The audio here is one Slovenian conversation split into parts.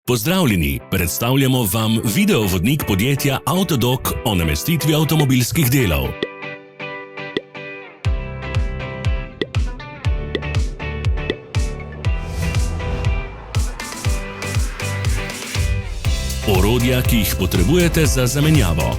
Pozdravljeni, predstavljamo vam videovodnik podjetja Avtodok o namestitvi avtomobilskih delov. Orodja, ki jih potrebujete za zamenjavo.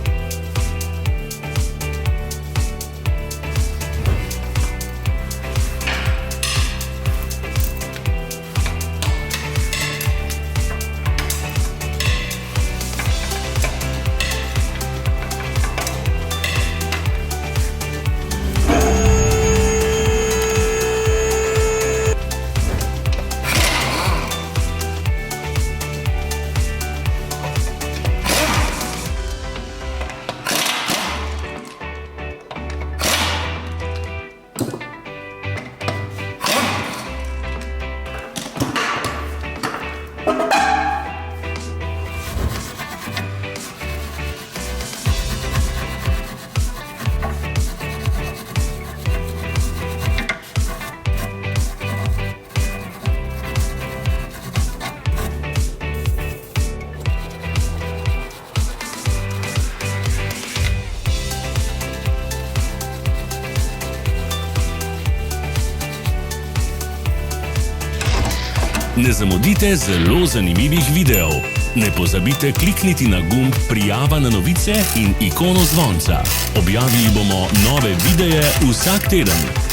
Ne zamudite zelo zanimivih videov. Ne pozabite klikniti na gumb Prijava na novice in ikono zvonca. Objavili bomo nove videe vsak teden.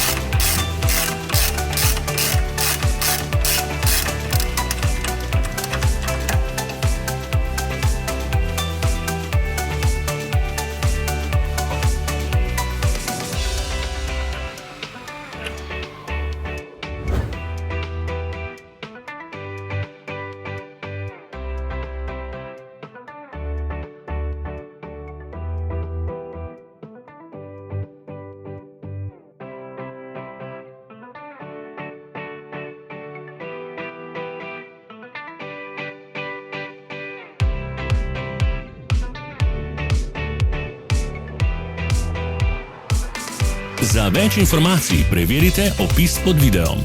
Za več informacij preverite opis pod videom.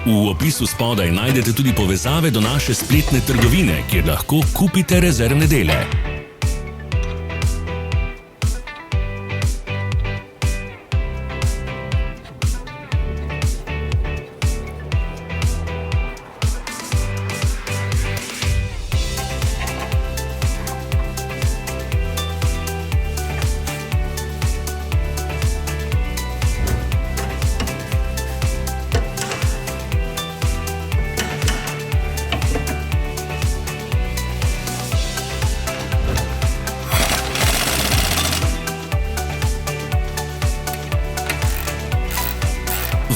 V opisu spodaj najdete tudi povezave do naše spletne trgovine, kjer lahko kupite rezervne dele.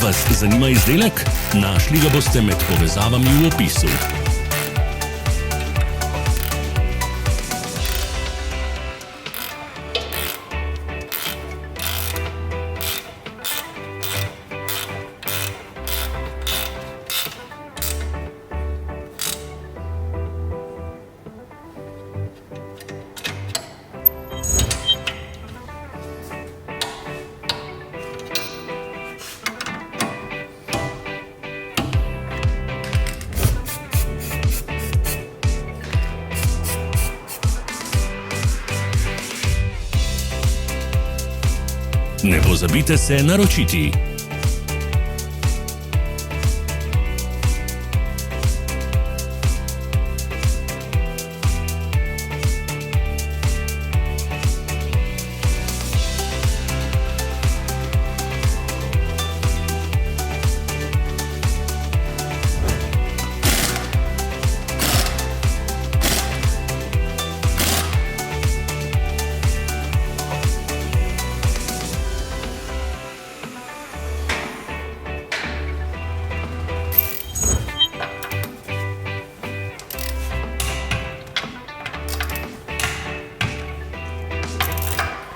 Vas zanima izdelek? Našli ga boste med povezavami v opisu. Ne pozabite se naročiti.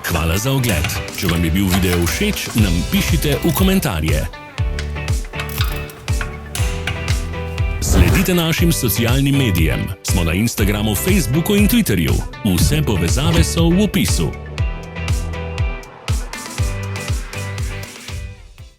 Hvala za ogled. Če vam je bil video všeč, nam pišite v komentarje. Sledite našim socialnim medijem. Smo na Instagramu, Facebooku in Twitterju. Vse povezave so v opisu.